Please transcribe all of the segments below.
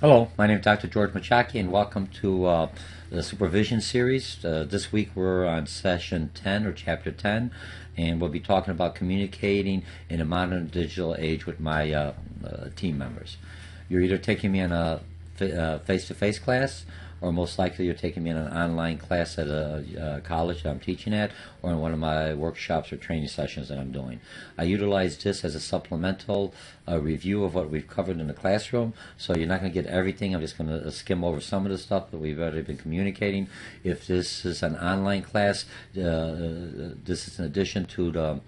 Hello, my name is Dr. George Mochocki, and welcome to the Supervision series. This week we're on session 10 or chapter 10, and we'll be talking about communicating in a modern digital age with my team members. You're either taking me on a face-to-face class, or most likely you're taking me in an online class at a college that I'm teaching at, or in one of my workshops or training sessions that I'm doing. I utilize this as a supplemental review of what we've covered in the classroom, so you're not going to get everything. I'm just going to skim over some of the stuff that we've already been communicating. If this is an online class, this is in addition to the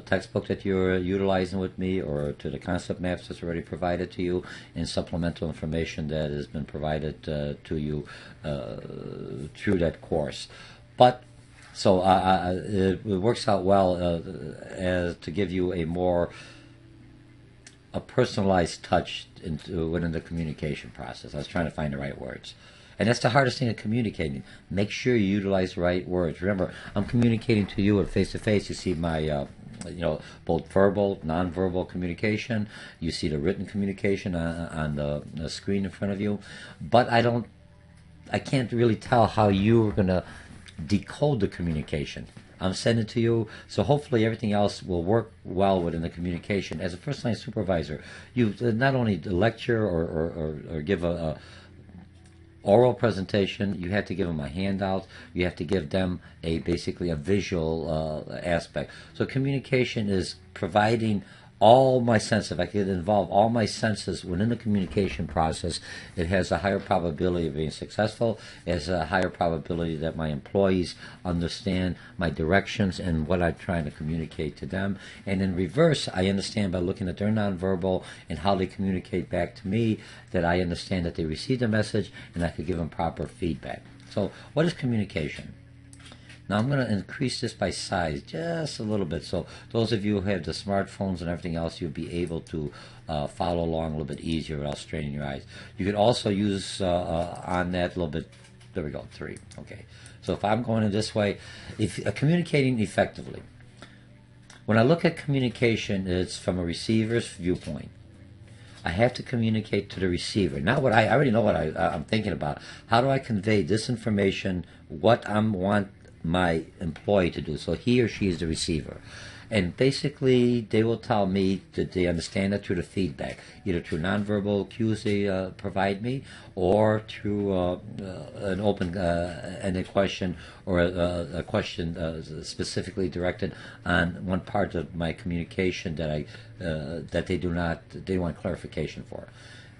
textbook that you're utilizing with me, or to the concept maps that's already provided to you, and supplemental information that has been provided to you through that course. But so it works out well as to give you a personalized touch within the communication process. I was trying to find the right words. And that's the hardest thing in communicating. Make sure you utilize the right words. Remember, I'm communicating to you at face-to-face. You see my both verbal, nonverbal communication. You see the written communication on the screen in front of you. But I can't really tell how you're going to decode the communication. I'm sending it to you, so hopefully everything else will work well within the communication. As a first-line supervisor, you not only lecture or give a oral presentation, you have to give them a handout, you have to give them basically a visual aspect. So communication is providing all my senses. If I could involve all my senses within the communication process, it has a higher probability of being successful. It has a higher probability that my employees understand my directions and what I'm trying to communicate to them. And in reverse, I understand by looking at their nonverbal and how they communicate back to me, that I understand that they received the message and I could give them proper feedback. So what is communication? Now I'm going to increase this by size just a little bit, so those of you who have the smartphones and everything else, you'll be able to follow along a little bit easier without straining your eyes. You could also use on that a little bit. There we go, 3. Okay. So if I'm going in this way, if communicating effectively. When I look at communication, it's from a receiver's viewpoint. I have to communicate to the receiver. Not what I already know what I'm thinking about. How do I convey this information? What I want my employee to do. So he or she is the receiver. And basically, they will tell me that they understand it through the feedback, either through nonverbal cues they provide me, or through an open-ended question, or a question specifically directed on one part of my communication that they want clarification for.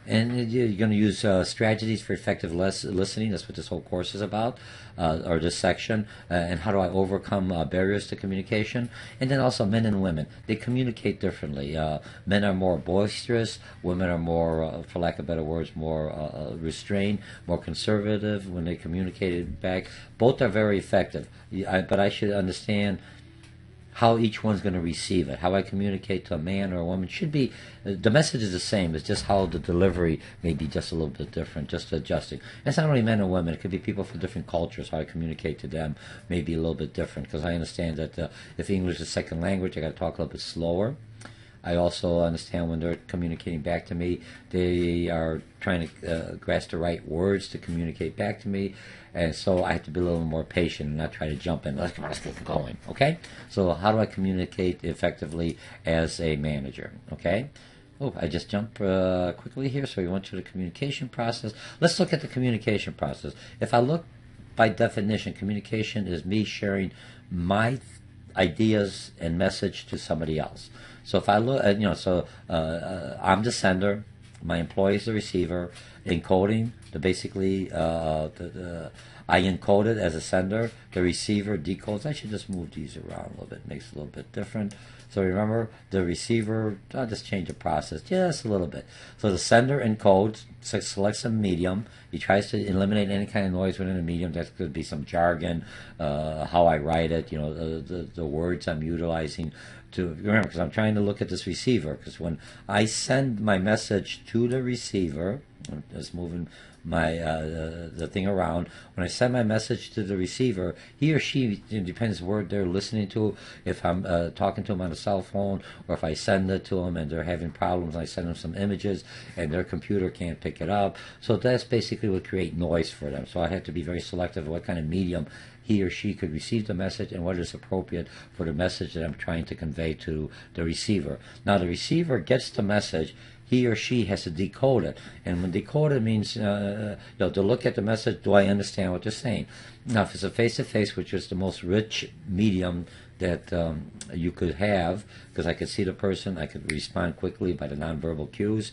And you're going to use strategies for effective listening. That's what this whole course is about, or this section. And how do I overcome barriers to communication? And then also men and women. They communicate differently. Men are more boisterous. Women are more, for lack of better words, more restrained, more conservative when they communicate it back. Both are very effective. But I should understand how each one's going to receive it. How I communicate to a man or a woman should be, the message is the same. It's just how the delivery may be just a little bit different, just adjusting. And it's not only men and women. It could be people from different cultures. How I communicate to them may be a little bit different, because I understand that if English is second language, I got to talk a little bit slower. I also understand when they're communicating back to me, they are trying to grasp the right words to communicate back to me. And so I have to be a little more patient and not try to jump in. Let's get going, okay? So how do I communicate effectively as a manager, okay? Oh, I just jumped quickly here, so we went through the communication process. Let's look at the communication process. If I look by definition, communication is me sharing my ideas and message to somebody else. So if I look, I'm the sender, my employee is the receiver, encoding, I encode it as a sender, the receiver decodes. I should just move these around a little bit, makes it a little bit different. So remember, the receiver, I'll just change the process just a little bit. So the sender encodes, selects a medium. He tries to eliminate any kind of noise within the medium. That could be some jargon, how I write it, the words I'm utilizing. To remember, because I'm trying to look at this receiver, because when I send my message to the receiver, just moving my the thing around. When I send my message to the receiver, he or she, it depends where they're listening to. If I'm talking to them on a cell phone, or if I send it to them and they're having problems, I send them some images and their computer can't pick it up. So that's basically what create noise for them. So I have to be very selective of what kind of medium he or she could receive the message and what is appropriate for the message that I'm trying to convey to the receiver. Now the receiver gets the message, he or she has to decode it. And when decode it means to look at the message, do I understand what they're saying? Now if it's a face-to-face, which is the most rich medium that you could have, because I could see the person, I could respond quickly by the nonverbal cues.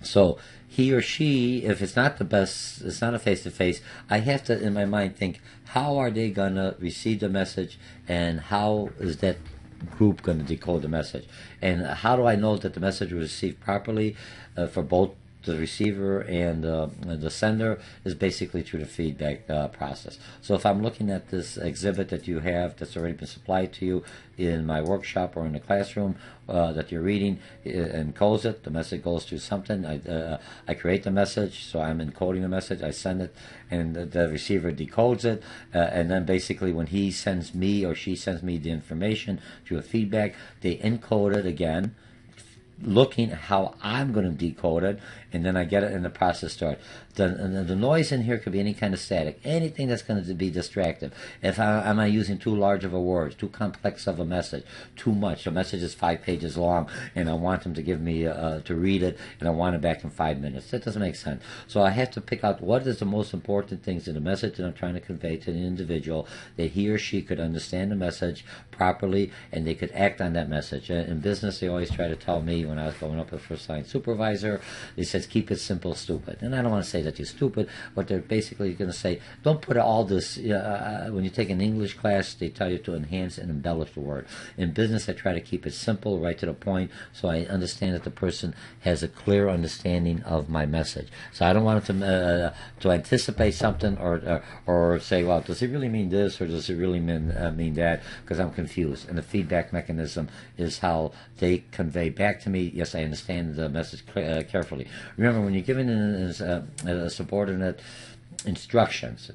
So he or she, if it's not the best, it's not a face-to-face, I have to, in my mind, think, how are they going to receive the message, and how is that group going to decode the message? And how do I know that the message was received properly for both the receiver and the sender? Is basically through the feedback process. So if I'm looking at this exhibit that you have that's already been supplied to you in my workshop or in the classroom that you're reading, encodes it, the message goes to something, I create the message, so I'm encoding the message, I send it, and the receiver decodes it, and then basically when he sends me or she sends me the information through a feedback, they encode it again, looking at how I'm going to decode it, and then I get it and the process starts. The noise in here could be any kind of static, anything that's going to be distractive. If am I using too large of a word, too complex of a message, too much. A message is 5 pages long, and I want them to give me to read it, and I want it back in 5 minutes. That doesn't make sense. So I have to pick out what is the most important things in the message that I'm trying to convey to the individual, that he or she could understand the message properly, and they could act on that message. In business, they always try to tell me when I was going up with first-line supervisor, they says, keep it simple, stupid. And I don't want to say that you're stupid, but they're basically going to say, don't put all this, when you take an English class, they tell you to enhance and embellish the word. In business, I try to keep it simple, right to the point, so I understand that the person has a clear understanding of my message. So I don't want them to anticipate something or say, well, does he really mean this, or does he really mean that, because I'm confused. And the feedback mechanism is how they convey back to me, yes, I understand the message carefully. Remember, when you're giving a subordinate instructions,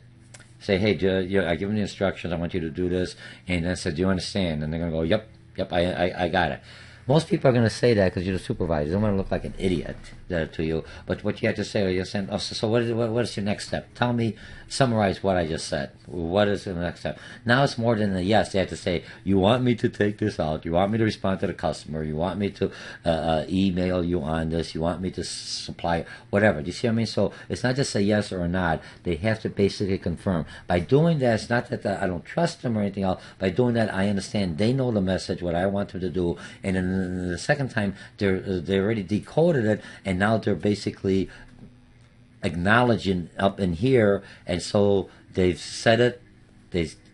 say, hey, I give them the instructions, I want you to do this, and then say, do you understand? And they're going to go, yep, I got it. Most people are going to say that because you're the supervisor. They don't want to look like an idiot to you. But what you have to say, you're saying, oh, so what is your next step? Tell me, summarize what I just said. What is the next step? Now it's more than a yes. They have to say, you want me to take this out. You want me to respond to the customer. You want me to email you on this. You want me to supply whatever. Do you see what I mean? So it's not just a yes or a nod. They have to basically confirm. By doing that, it's not that I don't trust them or anything else. By doing that, I understand they know the message, what I want them to do, and then the second time they already decoded it, and now they're basically acknowledging up in here, and so they've said it,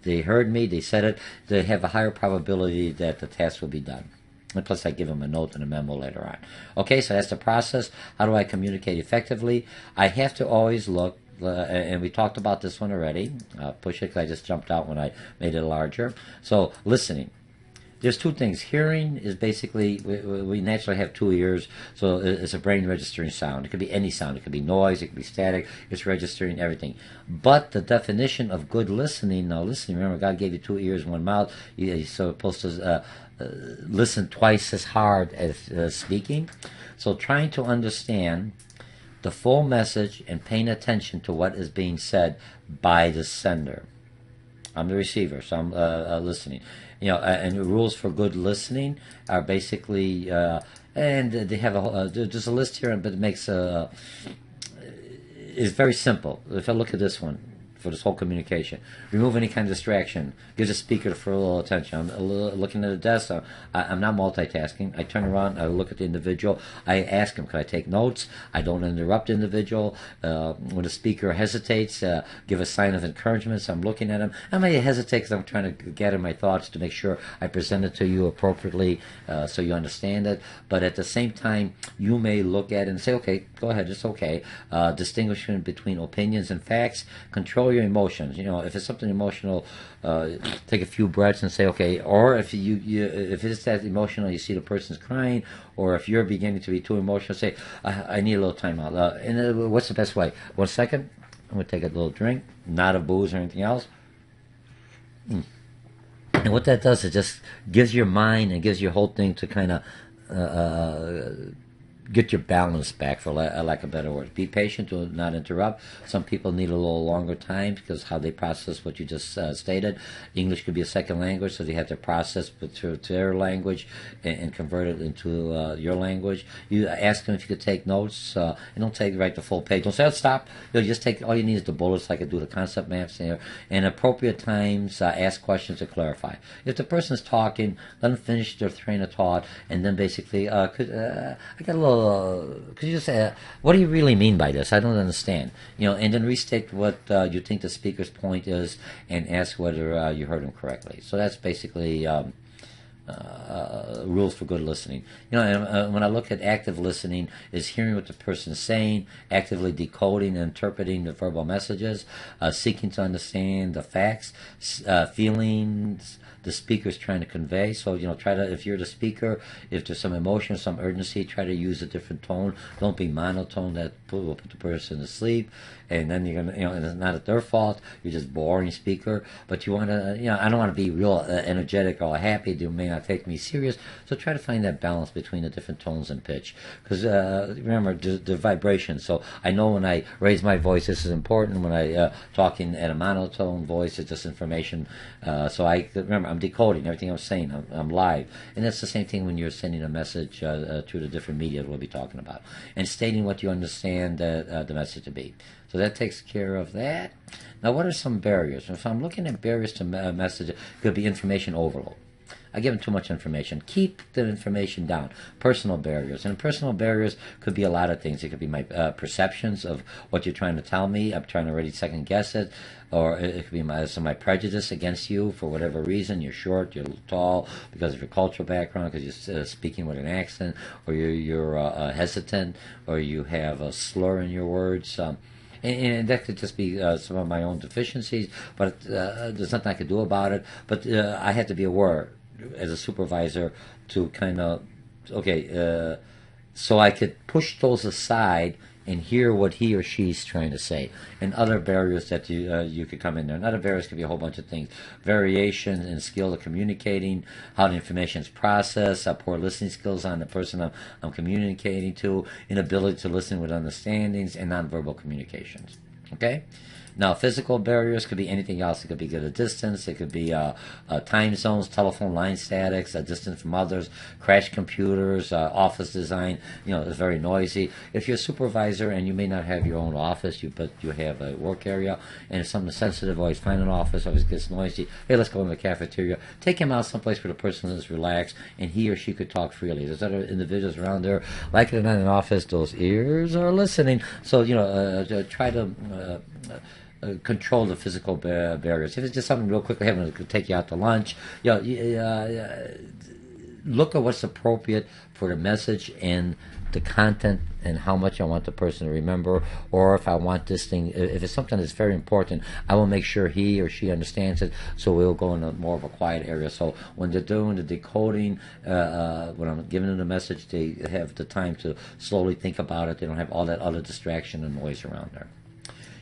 they heard me, they said it, they have a higher probability that the task will be done. And plus I give them a note and a memo later on. Okay, so that's the process. How do I communicate effectively? I have to always look, and we talked about this one already, push it because I just jumped out when I made it larger. So listening. There's two things. Hearing is basically, we naturally have 2 ears, so it's a brain registering sound. It could be any sound. It could be noise, it could be static. It's registering everything. But the definition of good listening, now listening, remember God gave you 2 ears, 1 mouth. You're supposed to listen twice as hard as speaking. So trying to understand the full message and paying attention to what is being said by the sender. I'm the receiver, so I'm listening. And the rules for good listening are basically, and they have there's a list here, but it makes it's very simple. If I look at this one, for this whole communication, remove any kind of distraction, give the speaker for a little attention. I'm looking at the desk, I'm not multitasking. I turn around, I look at the individual, I ask him, can I take notes? I don't interrupt the individual. When the speaker hesitates, give a sign of encouragement, so I'm looking at him. I may hesitate because I'm trying to gather my thoughts to make sure I present it to you appropriately so you understand it, but at the same time, you may look at it and say, okay, go ahead, it's okay. Distinguishing between opinions and facts, control control your emotions. If it's something emotional, take a few breaths and say, okay. Or if if it's that emotional, you see the person's crying, or if you're beginning to be too emotional, say, I need a little time out. And what's the best way? 1 second. I'm going to take a little drink, not of booze or anything else. And what that does is just gives your mind and gives your whole thing to kind of get your balance back, for lack of better words. Be patient, do not interrupt. Some people need a little longer time because how they process what you just stated. English could be a second language, so they have to process to their language and convert it into your language. You ask them if you could take notes, and don't write the full page. Don't say, oh, stop. Just take, all you need is the bullets, like I do the concept maps there. And appropriate times, ask questions to clarify. If the person's talking, let them finish their train of thought, and then basically, I got a little, could you just say, what do you really mean by this? I don't understand. And then restate what you think the speaker's point is, and ask whether you heard him correctly. So that's basically rules for good listening. And, when I look at active listening, is hearing what the person's saying, actively decoding and interpreting the verbal messages, seeking to understand the facts, feelings the speaker's trying to convey. So, try to, if you're the speaker, if there's some emotion, some urgency, try to use a different tone. Don't be monotone. That will put the person to sleep. And then you're going to, and it's not their fault. You're just boring speaker. But you want to, I don't want to be real energetic or happy. They may not take me serious. So try to find that balance between the different tones and pitch. Because remember, the vibration. So I know when I raise my voice, this is important. When I talking at a monotone voice, it's just information. So I remember, I'm decoding everything I'm saying. I'm live. And that's the same thing when you're sending a message through the different media we'll be talking about. And stating what you understand the message to be. So that takes care of that. Now, what are some barriers? If I'm looking at barriers to message, it could be information overload. I give them too much information. Keep the information down. Personal barriers. And personal barriers could be a lot of things. It could be my perceptions of what you're trying to tell me. I'm trying to already second guess it. Or it could be my prejudice against you for whatever reason. You're short, you're tall, because of your cultural background, because you're speaking with an accent, or you're hesitant, or you have a slur in your words. And that could just be some of my own deficiencies, but there's nothing I could do about it. But I had to be aware as a supervisor to kind of, so I could push those aside and hear what he or she's trying to say. And other barriers that you could come in there. And other barriers could be a whole bunch of things. Variation in skill of communicating, how the information is processed, poor listening skills on the person I'm communicating to, inability to listen with understandings, and nonverbal communications. Okay? Now, physical barriers could be anything else. It could be at a distance. It could be time zones, telephone line statics, a distance from others, crashed computers, office design. It's very noisy. If you're a supervisor and you may not have your own office, but you have a work area, and it's something sensitive, always find an office, always gets noisy. Hey, let's go in the cafeteria. Take him out someplace where the person is relaxed and he or she could talk freely. There's other individuals around there, like it or not in an office, those ears are listening. So, try to control the physical barriers. If it's just something real quickly, having to take you out to lunch, look at what's appropriate for the message and the content and how much I want the person to remember. Or if I want this thing, if it's something that's very important, I will make sure he or she understands it, so we'll go in more of a quiet area. So when they're doing the decoding, when I'm giving them the message, they have the time to slowly think about it. They don't have all that other distraction and noise around there.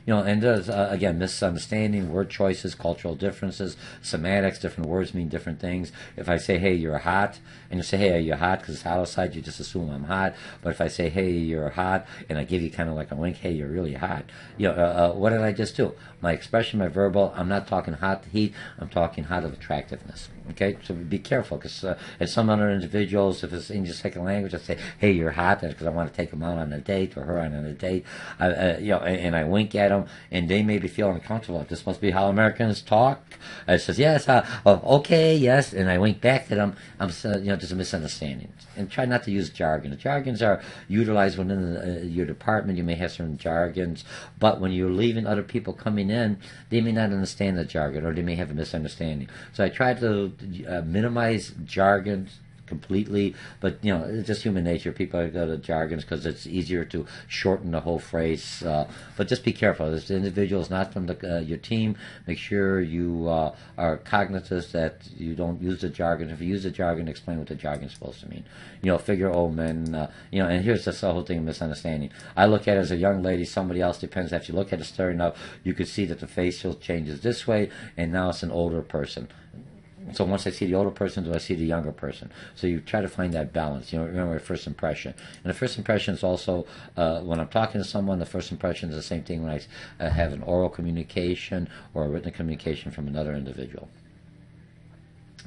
And there's, again, misunderstanding, word choices, cultural differences, semantics, different words mean different things. If I say, hey, you're hot, and you say, hey, are you hot, because it's hot outside, you just assume I'm hot. But if I say, hey, you're hot, and I give you kind of like a wink, hey, you're really hot, what did I just do? My expression, my verbal, I'm not talking hot heat, I'm talking hot of attractiveness. Okay, so be careful, because and some other individuals, if it's English second language, I say, hey, you're hot, because I want to take them out on a date, or her on a date, and I wink at them, and they may be feeling uncomfortable. This must be how Americans talk. I says, yes, okay, yes, and I wink back at them. There's a misunderstanding. And try not to use jargon. The jargons are utilized within your department. You may have certain jargons, but when you're leaving other people coming in, they may not understand the jargon, or they may have a misunderstanding. So I try to minimize jargon completely, but it's just human nature. People are good at jargons because it's easier to shorten the whole phrase. But just be careful. This individual is not from your team. Make sure you are cognizant that you don't use the jargon. If you use the jargon, explain what the jargon is supposed to mean. Figure men. And here's the whole thing of misunderstanding. I look at it as a young lady. Somebody else depends. If you look at it stirring up, you could see that the facial changes this way, and now it's an older person. So once I see the older person, do I see the younger person? So you try to find that balance. Remember first impression. And the first impression is also, when I'm talking to someone, the first impression is the same thing when I have an oral communication or a written communication from another individual.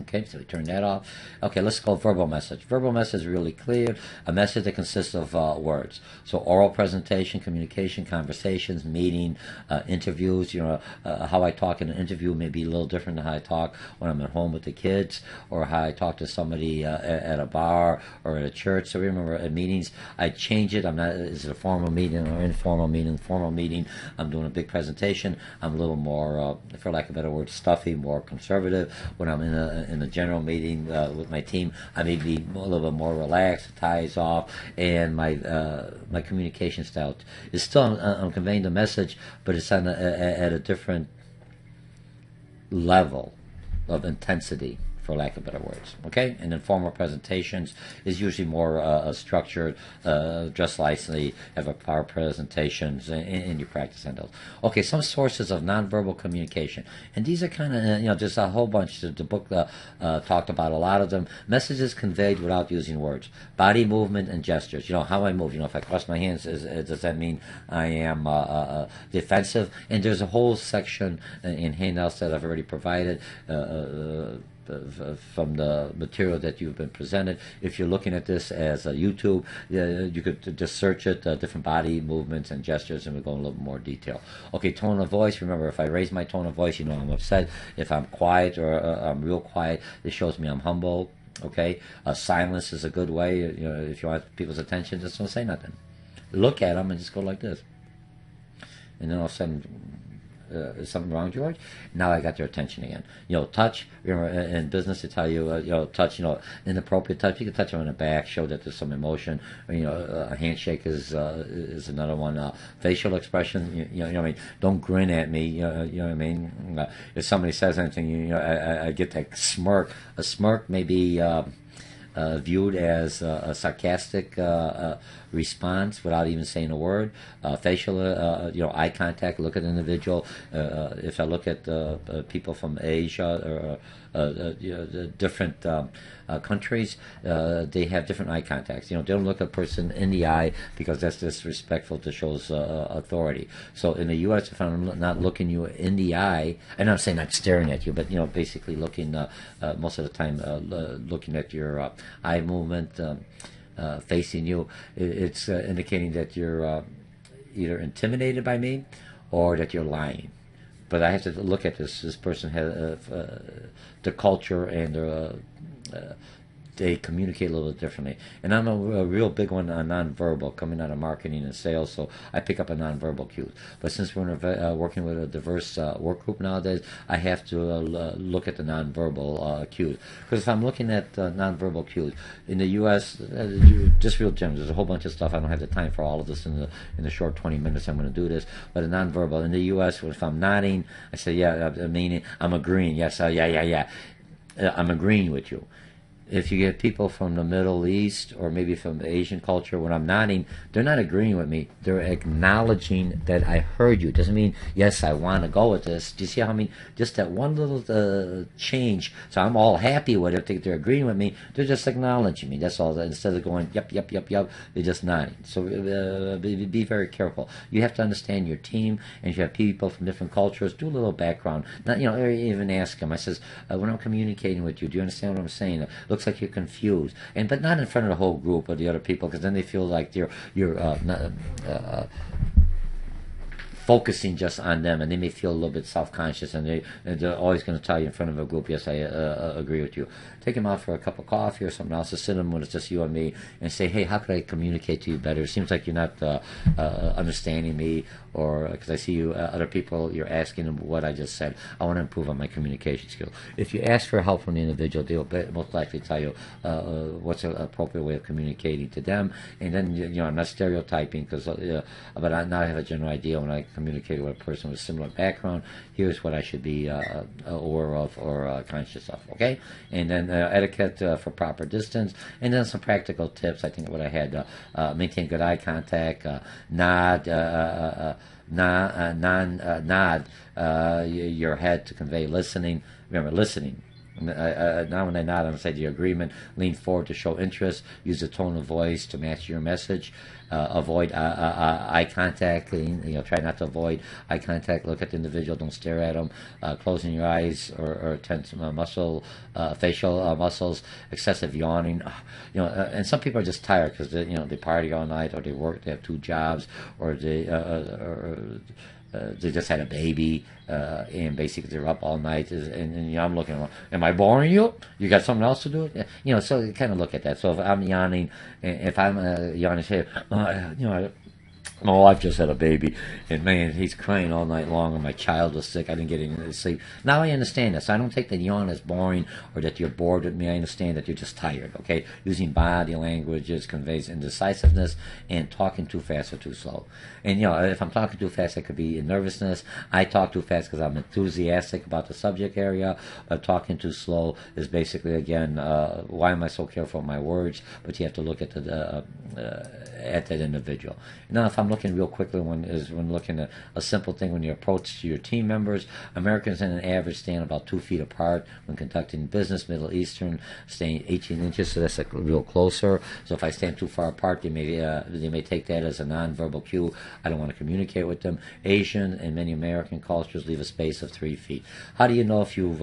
Okay, so we turn that off. Okay, let's go verbal message. Verbal message is really clear. A message that consists of words. So oral presentation, communication, conversations, meeting, interviews. How I talk in an interview may be a little different than how I talk when I'm at home with the kids, or how I talk to somebody at a bar or at a church. So remember, at meetings, I change it. Is it a formal meeting or informal meeting? Formal meeting, I'm doing a big presentation. I'm a little more, for lack of a better word, stuffy, more conservative. When I'm in a general meeting with my team, I may be a little bit more relaxed, ties off, and my communication style is still I'm conveying the message, but it's at a different level of intensity, for lack of better words. Okay, and then formal presentations is usually more structured, dress nicely, have a power presentations, and you practice on those. Okay, some sources of nonverbal communication, and these are kind of there's a whole bunch. The book talked about a lot of them. Messages conveyed without using words, body movement and gestures. How I move. If I cross my hands, does that mean I am defensive? And there's a whole section in handouts that I've already provided. From the material that you've been presented. If you're looking at this as a YouTube, you could just search it, different body movements and gestures, and we'll go in a little more detail. Okay, tone of voice. Remember, if I raise my tone of voice, I'm upset. If I'm quiet or I'm real quiet, it shows me I'm humble. Okay, silence is a good way. If you want people's attention, just don't say nothing. Look at them and just go like this, and then all of a sudden, is something wrong, George? Now I got their attention again. Touch. Remember, in business, they tell you, touch. Inappropriate touch. You can touch them on the back, show that there's some emotion. A handshake is another one. Facial expression. Don't grin at me. You know what I mean? If somebody says anything, I get that smirk. A smirk may be viewed as a sarcastic response without even saying a word. Facial, eye contact, look at the individual. If I look at people from Asia or different countries, they have different eye contacts. They don't look a person in the eye because that's disrespectful to shows authority. So in the U.S., if I'm not looking you in the eye, and I'm saying not staring at you, but basically looking most of the time, looking at your eye movement, facing you, it's indicating that you're either intimidated by me or that you're lying. But I have to look at this. This person has the culture and they communicate a little bit differently. And I'm a real big one on nonverbal, coming out of marketing and sales, so I pick up a nonverbal cues. But since we're working with a diverse work group nowadays, I have to look at the nonverbal cues. Because if I'm looking at nonverbal cues, in the U.S., just real gems, there's a whole bunch of stuff. I don't have the time for all of this in the short 20 minutes I'm going to do this. But a nonverbal, in the U.S., if I'm nodding, I say, yeah, I mean, I'm agreeing. Yes, yeah. I'm agreeing with you. If you get people from the Middle East or maybe from the Asian culture, when I'm nodding, they're not agreeing with me. They're acknowledging that I heard you. Doesn't mean, yes, I want to go with this. Do you see how I mean? Just that one little change. So I'm all happy with it. They're agreeing with me. They're just acknowledging me. That's all. Instead of going, yep, they're just nodding. So be very careful. You have to understand your team, and if you have people from different cultures, do a little background. Not, even ask them. I says, when I'm communicating with you, do you understand what I'm saying? Looks like you're confused, but not in front of the whole group or the other people, because then they feel like you're focusing just on them, and they may feel a little bit self-conscious, and they're always going to tell you in front of a group, yes, I agree with you. take them out for a cup of coffee or something else, to sit them when it's just you and me, and say, hey, how could I communicate to you better? It seems like you're not understanding me, or because I see you, other people, you're asking them what I just said. I want to improve on my communication skills. If you ask for help from the individual, they'll most likely tell you what's an appropriate way of communicating to them. And then, I'm not stereotyping, but now I have a general idea when I communicate with a person with a similar background. Here's what I should be aware of or conscious of, okay? And then etiquette for proper distance, and then some practical tips. I think what I had, maintain good eye contact, nod your head to convey listening. Remember, listening. Now when I nod, I'm going to say your agreement. Lean forward to show interest. Use the tone of voice to match your message. Avoid eye contact. Try not to avoid eye contact. Look at the individual. Don't stare at them. Closing your eyes or tense facial muscles. Excessive yawning. And some people are just tired because they party all night, or they work. They have 2 jobs, or they just had a baby, and basically they're up all night. And I'm looking around. Am I boring you? You got something else to do? So you kind of look at that. So if I'm yawning, if I'm yawning, say, my wife just had a baby, and man, he's crying all night long, and my child was sick. I didn't get any sleep. Now I understand this. I don't take that yawn as boring or that you're bored with me. I understand that you're just tired, okay? Using body languages conveys indecisiveness, and talking too fast or too slow. And, if I'm talking too fast, it could be nervousness. I talk too fast because I'm enthusiastic about the subject area. Talking too slow is basically, again, why am I so careful with my words? But you have to look at at that individual. Now, if I'm looking real quickly, when looking at a simple thing, when you approach to your team members, Americans on an average stand about 2 feet apart when conducting business. Middle Eastern staying 18 inches, so that's real closer. So if I stand too far apart, they may take that as a nonverbal cue. I don't want to communicate with them. Asian and many American cultures leave a space of 3 feet. How do you know if you've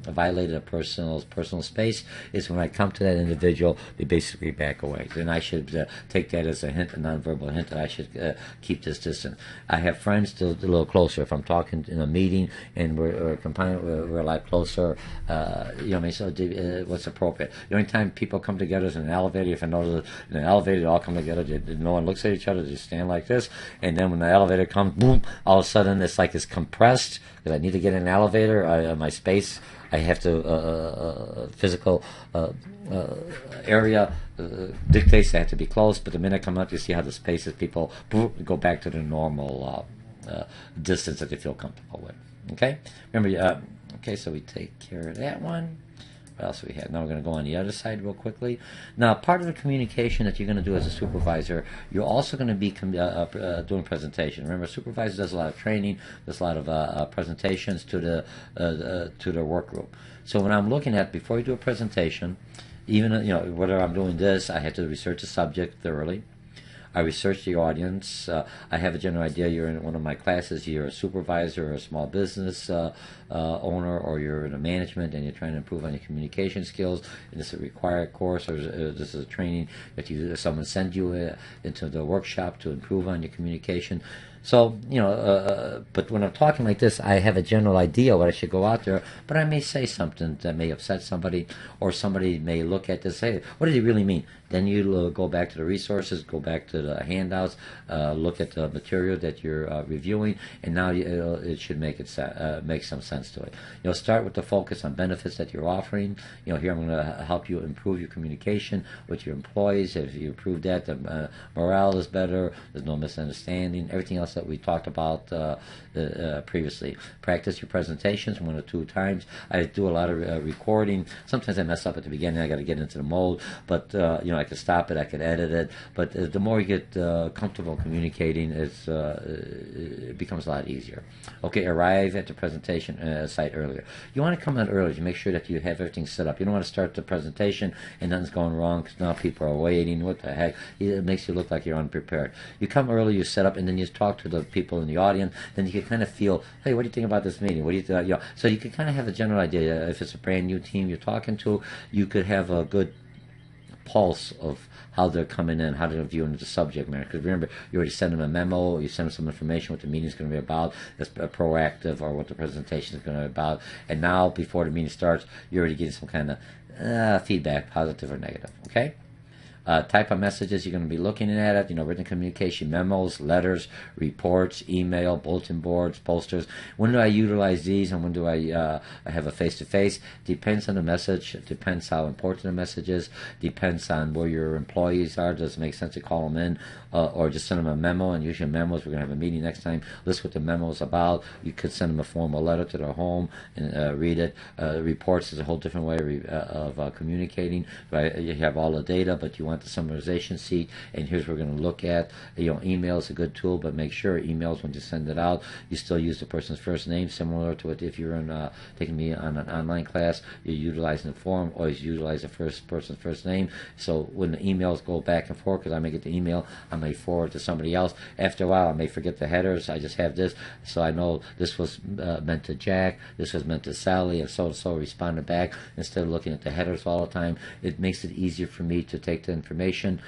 violated a personal space? Is when I come to that individual, they basically back away. Then I should take that as a hint, a nonverbal hint, that I should keep this distance. I have friends still a little closer. If I'm talking in a meeting and we're a lot closer, so what's appropriate? The only time people come together is in an elevator. If I know in an elevator, they all come together, no one looks at each other, they stand like this, and then when the elevator comes, boom, all of a sudden it's like it's compressed, because I need to get in an elevator, my space, I have to, physical area dictates they have to be close, but the minute I come out, you see how the spaces, people go back to the normal distance that they feel comfortable with. Okay? Remember, okay, so we take care of that one. What else do we have? Now we're going to go on the other side real quickly. Now, part of the communication that you're going to do as a supervisor, you're also going to be doing presentation. Remember, a supervisor does a lot of training, does a lot of presentations to the work group. So when I'm looking at, before you do a presentation, even whether I'm doing this, I have to research the subject thoroughly. I research the audience. I have a general idea. You're in one of my classes. You're a supervisor or a small business owner, or you're in a management and you're trying to improve on your communication skills. And this is a required course, or this is a training that someone sends you into the workshop to improve on your communication. So, but when I'm talking like this, I have a general idea what I should go out there, but I may say something that may upset somebody, or somebody may look at this and say, what did he really mean? Then you go back to the resources, go back to the handouts, look at the material that you're reviewing, and now it should make some sense to it. Start with the focus on benefits that you're offering. Here I'm going to help you improve your communication with your employees. If you improve that, the morale is better. There's no misunderstanding. Everything else that we talked about previously. Practice your presentations 1 or 2 times. I do a lot of recording. Sometimes I mess up at the beginning. I got to get into the mode, but I can stop it. I can edit it. But the more you get comfortable communicating, it becomes a lot easier. Okay, arrive at the presentation site earlier. You want to come in early to make sure that you have everything set up. You don't want to start the presentation and nothing's going wrong because now people are waiting. What the heck? It makes you look like you're unprepared. You come early, you set up, and then you talk to the people in the audience. Then you can kind of feel, hey, what do you think about this meeting? What do you think? So you can kind of have a general idea. If it's a brand new team you're talking to, you could have a good pulse of how they're coming in, how they're viewing the subject matter. Because remember, you already sent them a memo, you send them some information what the meeting is going to be about, that's proactive, or what the presentation is going to be about. And now, before the meeting starts, you're already getting some kind of feedback, positive or negative. Okay. Type of messages you're going to be looking at it, written communication, memos, letters, reports, email, bulletin boards, posters. When do I utilize these and when do I have a face-to-face? Depends on the message, depends how important the message is, depends on where your employees are. Does it make sense to call them in or just send them a memo? And usually memos, we're going to have a meeting next time, list what the memo is about. You could send them a formal letter to their home and read it. Reports is a whole different way of communicating. Right? You have all the data, but you want the summarization sheet, and here's what we're going to look at. Email is a good tool, but make sure emails, when you send it out, you still use the person's first name, similar to it if you're taking me on an online class, you're utilizing the form, always utilize the first person's first name. So when the emails go back and forth, because I may get the email, I may forward to somebody else. After a while, I may forget the headers. I just have this, so I know this was meant to Jack, this was meant to Sally, and so responded back. Instead of looking at the headers all the time, it makes it easier for me to take the information,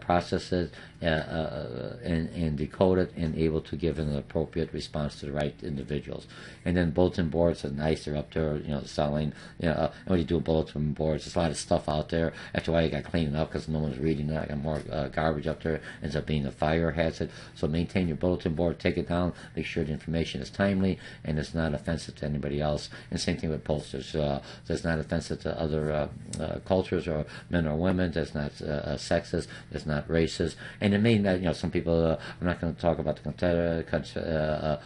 process it, and decode it, and able to give an appropriate response to the right individuals. And then bulletin boards are nice. They're up there, selling. When you do bulletin boards, there's a lot of stuff out there. After a while, you got to clean it up because no one's reading it. I got more garbage up there. Ends up being a fire hazard. So maintain your bulletin board, take it down, make sure the information is timely and it's not offensive to anybody else. And same thing with posters. So it's not offensive to other cultures or men or women. That's not sexist. That's not racist. And it may not, some people, I'm not going to talk about the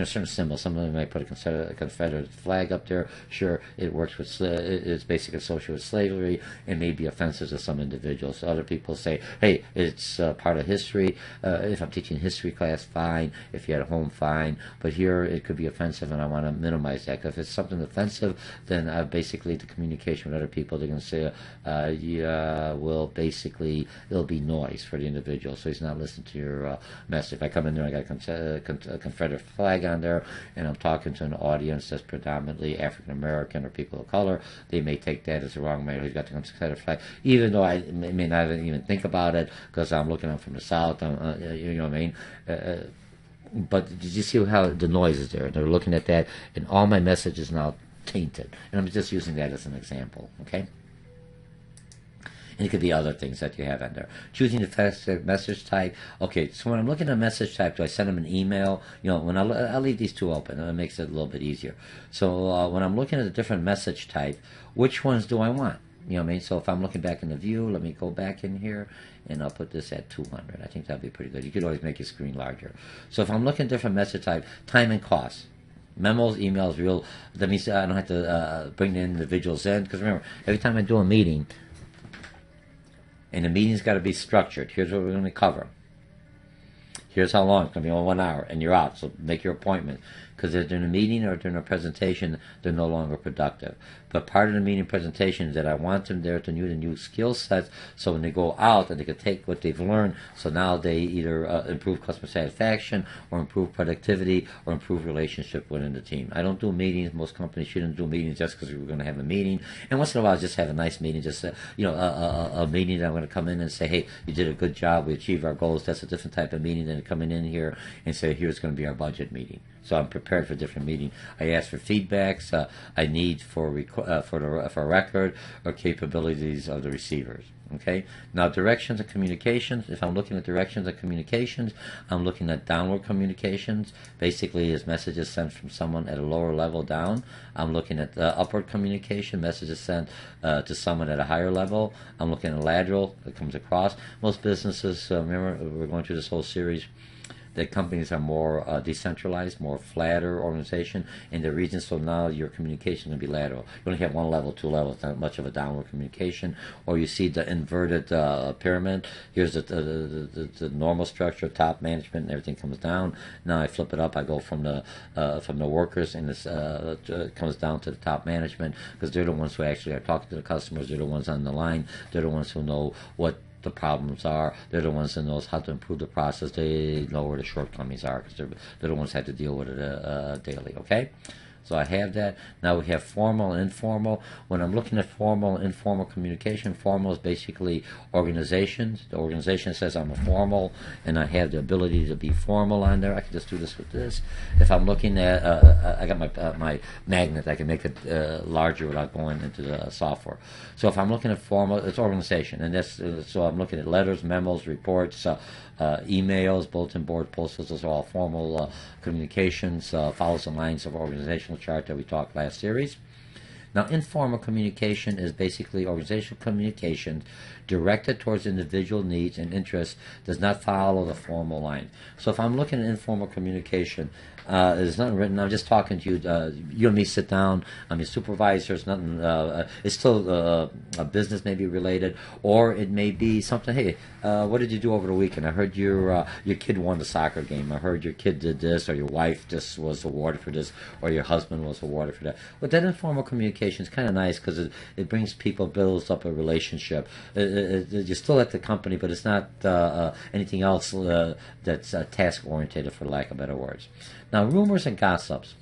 certain symbols. Some of them may put a Confederate flag up there. Sure, it works with, it's basically associated with slavery. It may be offensive to some individuals. Other people say, hey, it's part of history. If I'm teaching history class, fine. If you're at home, fine. But here it could be offensive, and I want to minimize that. Because if it's something offensive, then basically the communication with other people, they're going to say, it'll be noise for the individual, so he's not listening to your message. If I come in there, I got a Confederate flag on there, and I'm talking to an audience that's predominantly African American or people of color, they may take that as the wrong man who's got the Confederate flag, even though I may not even think about it because I'm looking up from the South. You know what I mean? But did you see how the noise is there? They're looking at that, and all my message is now tainted. And I'm just using that as an example, okay? And it could be other things that you have in there. Choosing the message type. Okay, so when I'm looking at message type, do I send them an email? When I'll leave these two open, and it makes it a little bit easier. So when I'm looking at a different message type, which ones do I want? You know what I mean? So if I'm looking back in the view, let me go back in here, and I'll put this at 200. I think that'd be pretty good. You could always make your screen larger. So if I'm looking at different message type, time and cost. Memos, emails, real. That means I don't have to bring the individuals in. Because remember, every time I do a meeting, and the meeting's got to be structured. Here's what we're going to cover. Here's how long. It's going to be only 1 hour, and you're out. So make your appointment. Because if they're in a meeting or during a presentation, they're no longer productive. But part of the meeting presentation is that I want them there to use the new skill sets, so when they go out, and they can take what they've learned, so now they either improve customer satisfaction, or improve productivity, or improve relationship within the team. I don't do meetings. Most companies shouldn't do meetings just because we're going to have a meeting. And once in a while, just have a nice meeting, just a meeting that I'm going to come in and say, hey, you did a good job, we achieved our goals. That's a different type of meeting than coming in here and say, here's going to be our budget meeting. So I'm prepared for different meeting. I ask for feedbacks. I need for record or capabilities of the receivers. Okay. Now directions and communications. If I'm looking at directions and communications, I'm looking at downward communications. Basically, is messages sent from someone at a lower level down. I'm looking at upward communication, messages sent to someone at a higher level. I'm looking at lateral that comes across. Most businesses, remember, we're going through this whole series, that companies are more decentralized, more flatter organization in the region, so now your communication can be lateral. You only have one level, two levels, not much of a downward communication. Or you see the inverted pyramid. Here's the normal structure, top management, and everything comes down. Now I flip it up. I go from the workers, and this comes down to the top management, because they're the ones who actually are talking to the customers. They're the ones on the line. They're the ones who know what the problems are. They're the ones that knows how to improve the process. They know where the shortcomings are, because they're the ones that have to deal with it daily. Okay, So I have that. Now we have formal and informal. When I'm looking at formal and informal communication, formal is basically organizations. The organization says I'm a formal, and I have the ability to be formal on there. I can just do this with this. If I'm looking at, I got my magnet. I can make it larger without going into the software. So if I'm looking at formal, it's organization, and that's so I'm looking at letters, memos, reports, emails, bulletin board posters. Those are all formal communications. Follows the lines of organizational chart that we talked last series. Now, informal communication is basically organizational communication directed towards individual needs and interests, does not follow the formal line. So if I'm looking at informal communication, there's nothing written. I'm just talking to you. You and me sit down. I'm your supervisor. It's nothing. It's still a business maybe related, or it may be something. Hey, what did you do over the weekend? I heard your kid won the soccer game. I heard your kid did this, or your wife just was awarded for this, or your husband was awarded for that. But that informal communication is kind of nice because it brings people, builds up a relationship. You're still at the company, but it's not anything else that's task oriented, for lack of better words. Now, rumors and gossips.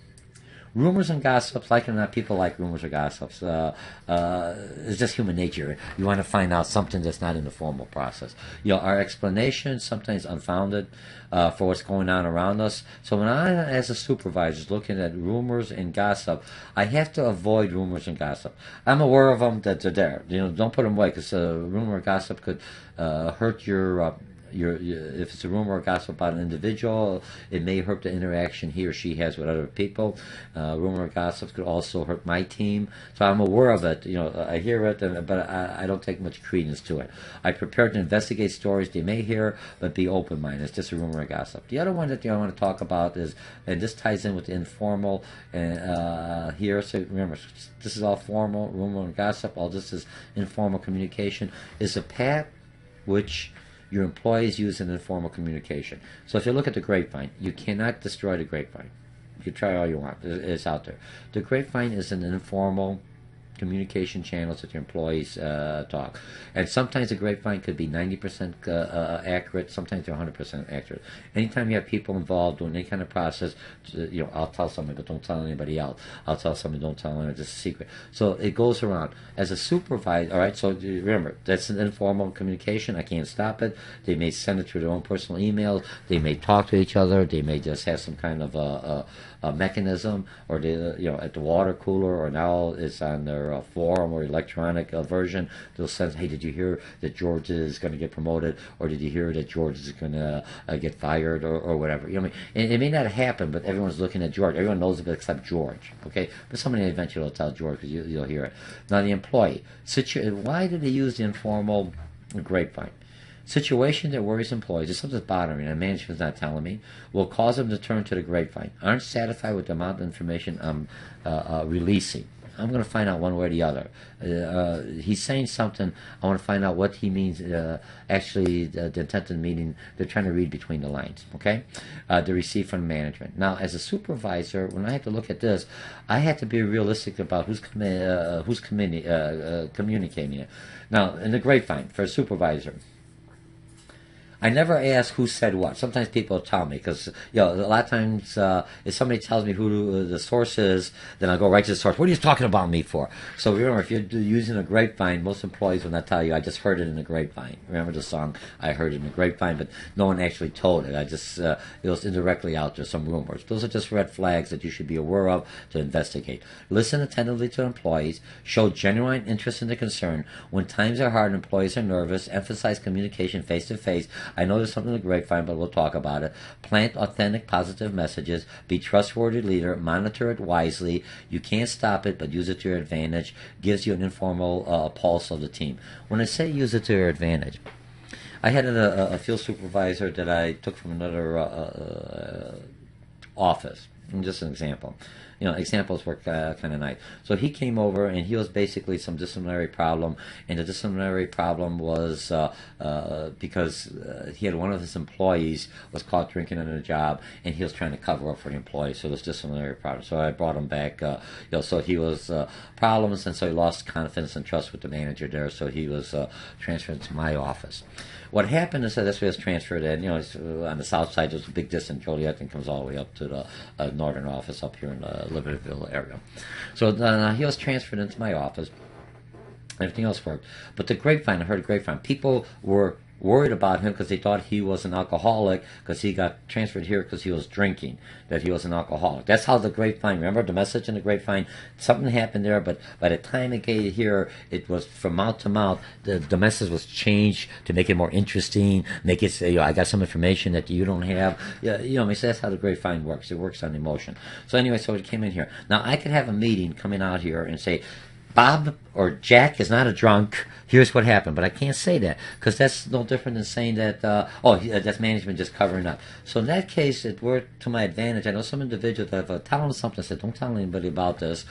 Rumors and gossips, like it or not, people like rumors or gossips. It's just human nature. You want to find out something that's not in the formal process. Our explanations sometimes unfounded for what's going on around us. So when I, as a supervisor, is looking at rumors and gossip, I have to avoid rumors and gossip. I'm aware of them that they're there. Don't put them away because rumor or gossip could hurt your if it's a rumor or gossip about an individual, it may hurt the interaction he or she has with other people. Rumor or gossip could also hurt my team. So I'm aware of it. I hear it, but I don't take much credence to it. I prepare to investigate stories they may hear, but be open-minded. It's just a rumor or gossip. The other one that I want to talk about is, and this ties in with the informal here. So remember, this is all formal, rumor and gossip. All this is informal communication. Is a path which your employees use in informal communication. So if you look at the grapevine, you cannot destroy the grapevine. You can try all you want. It's out there. The grapevine is an informal communication channels that your employees talk. And sometimes the grapevine could be 90% accurate, sometimes they're 100% accurate. Anytime you have people involved doing any kind of process, I'll tell somebody, but don't tell anybody else. I'll tell somebody, don't tell anyone, it's a secret. So it goes around. As a supervisor, all right, so remember, that's an informal communication. I can't stop it. They may send it through their own personal emails. They may talk to each other. They may just have some kind of a mechanism, or they, at the water cooler, or now it's on their forum or electronic version. They'll send, hey, did you hear that George is going to get promoted, or did you hear that George is going to get fired, or whatever? It may not happen, but everyone's looking at George. Everyone knows it except George, okay? But somebody eventually will tell George because you'll hear it. Now, the employee. Why do they use the informal grapevine? Situation that worries employees, if something's bothering and management's not telling me, will cause them to turn to the grapevine. Aren't satisfied with the amount of information I'm releasing. I'm going to find out one way or the other. He's saying something. I want to find out what he means. Actually, the intent of the meeting, they're trying to read between the lines. Okay, they receive from management. Now, as a supervisor, when I have to look at this, I have to be realistic about who's communicating it. Now, in the grapevine for a supervisor, I never ask who said what. Sometimes people tell me because a lot of times if somebody tells me who the source is, then I'll go right to the source. What are you talking about me for? So remember, if you're using a grapevine, most employees will not tell you, I just heard it in the grapevine. Remember the song, I heard it in the grapevine, but no one actually told it. I just it was indirectly out there, some rumors. Those are just red flags that you should be aware of to investigate. Listen attentively to employees. Show genuine interest in the concern. When times are hard and employees are nervous, emphasize communication face to face. I know there's something in the grapevine, but we'll talk about it. Plant authentic, positive messages. Be trustworthy leader. Monitor it wisely. You can't stop it, but use it to your advantage. Gives you an informal pulse of the team. When I say use it to your advantage, I had a field supervisor that I took from another office. Just an example. Examples work kind of nice. So he came over, and he was basically some disciplinary problem, and the disciplinary problem was because he had one of his employees was caught drinking on the job, and he was trying to cover up for the employee. So this disciplinary problem. So I brought him back. So he was problems, and so he lost confidence and trust with the manager there. So he was transferred to my office. What happened is that this was transferred in, on the south side, there's a big distance. Joliet and comes all the way up to the northern office up here in the Libertyville area. So he was transferred into my office. Everything else worked. But the grapevine, I heard a grapevine. People were worried about him because they thought he was an alcoholic because he got transferred here because he was drinking, that he was an alcoholic. That's how the grapevine, remember the message in the grapevine? Something happened there, but by the time it came here, it was from mouth to mouth. The message was changed to make it more interesting, make it say, I got some information that you don't have. Yeah, so that's how the grapevine works. It works on emotion. So anyway, so it came in here. Now, I could have a meeting coming out here and say, Bob or Jack is not a drunk. Here's what happened. But I can't say that because that's no different than saying that, that's management just covering up. So in that case, it worked to my advantage. I know some individuals that if I tell them something, said, don't tell anybody about this,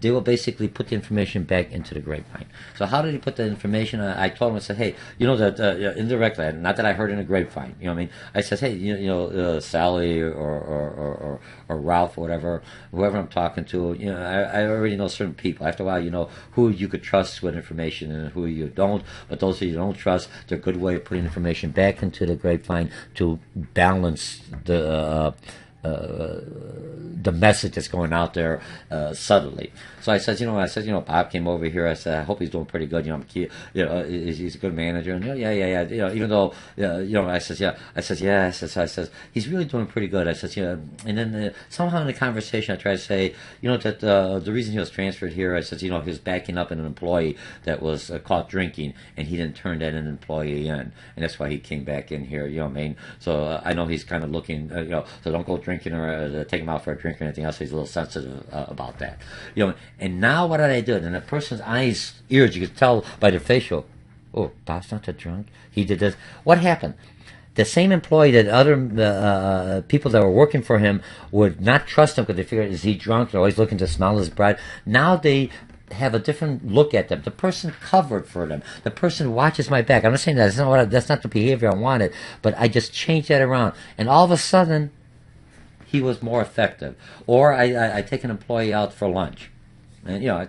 they will basically put the information back into the grapevine. So how did he put the information? I told him, I said, hey, that indirectly, not that I heard in the grapevine, I said, hey, Sally or Ralph or whatever, whoever I'm talking to, I already know certain people. After a while, who you could trust with information and who you don't. But those who you don't trust, they're a good way of putting information back into the grapevine to balance the message that's going out there subtly. So I said, Bob came over here. I said, I hope he's doing pretty good. He's a good manager. And yeah. Even though, I says, yeah. I says, he's really doing pretty good. I says, And then somehow in the conversation, I tried to say, that the reason he was transferred here, I says, he was backing up an employee that was caught drinking, and he didn't turn that employee in, and that's why he came back in here. So I know he's kind of looking, so don't go drinking or take him out for a drink or anything else. He's a little sensitive about that. And now what did I do? And the person's ears, you could tell by their facial, oh, Bob's not that drunk. He did this. What happened? The same employee that other people that were working for him would not trust him because they figured, is he drunk? They're always looking to smell his breath. Now they have a different look at them. The person covered for them. The person watches my back. I'm not saying that. That's not the behavior I wanted, but I just changed that around. And all of a sudden, he was more effective. Or I take an employee out for lunch. And I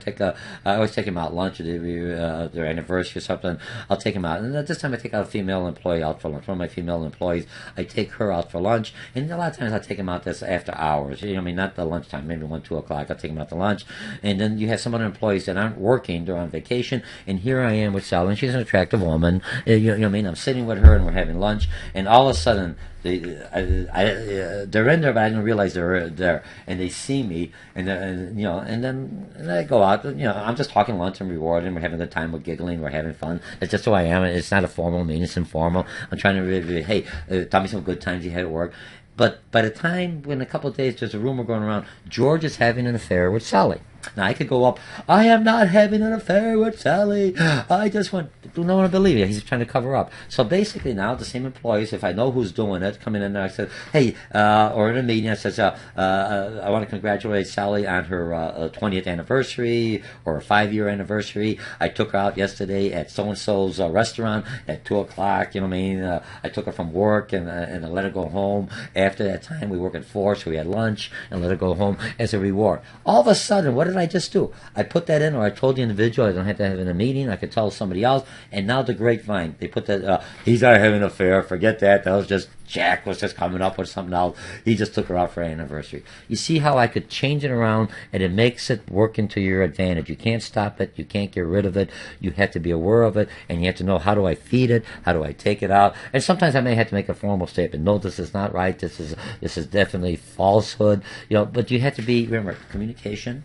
always take him out lunch at their anniversary or something. I'll take him out, and this time I take out a female employee out for lunch. One of my female employees, I take her out for lunch, and a lot of times I take him out this after hours. Not the lunchtime, maybe 1, 2 o'clock. I'll take him out to lunch, and then you have some other employees that aren't working; they're on vacation, and here I am with Sally, and she's an attractive woman. I'm sitting with her, and we're having lunch, and all of a sudden. They're in there, but I didn't realize they're there, and they see me, and then I go out. I'm just talking lunch and rewarding. We're having a good time. We're giggling. We're having fun. That's just who I am. It's not a formal meeting. It's informal. I'm trying to really, hey, tell me some good times you had at work. But by the time, in a couple of days, there's a rumor going around, George is having an affair with Sally. Now, I could go up, I am not having an affair with Sally. I just want, no one to believe it. He's trying to cover up. So basically now, the same employees, if I know who's doing it, coming in there, I said, hey, or in a meeting, I said, I want to congratulate Sally on her 20th anniversary or a 5-year anniversary. I took her out yesterday at so-and-so's restaurant at 2 o'clock. I took her from work and I let her go home. After that time, we work at 4, so we had lunch and let her go home as a reward. All of a sudden, what did I just do? I put that in, or I told the individual, I don't have to have it in a meeting, I could tell somebody else, and now the grapevine, they put that, he's not having an affair, forget that, that was just, Jack was just coming up with something else, he just took her out for an anniversary. You see how I could change it around, and it makes it work into your advantage. You can't stop it, you can't get rid of it, you have to be aware of it, and you have to know, how do I feed it, how do I take it out, and sometimes I may have to make a formal statement, no, this is not right, this is definitely falsehood, but you have to be, remember, communication,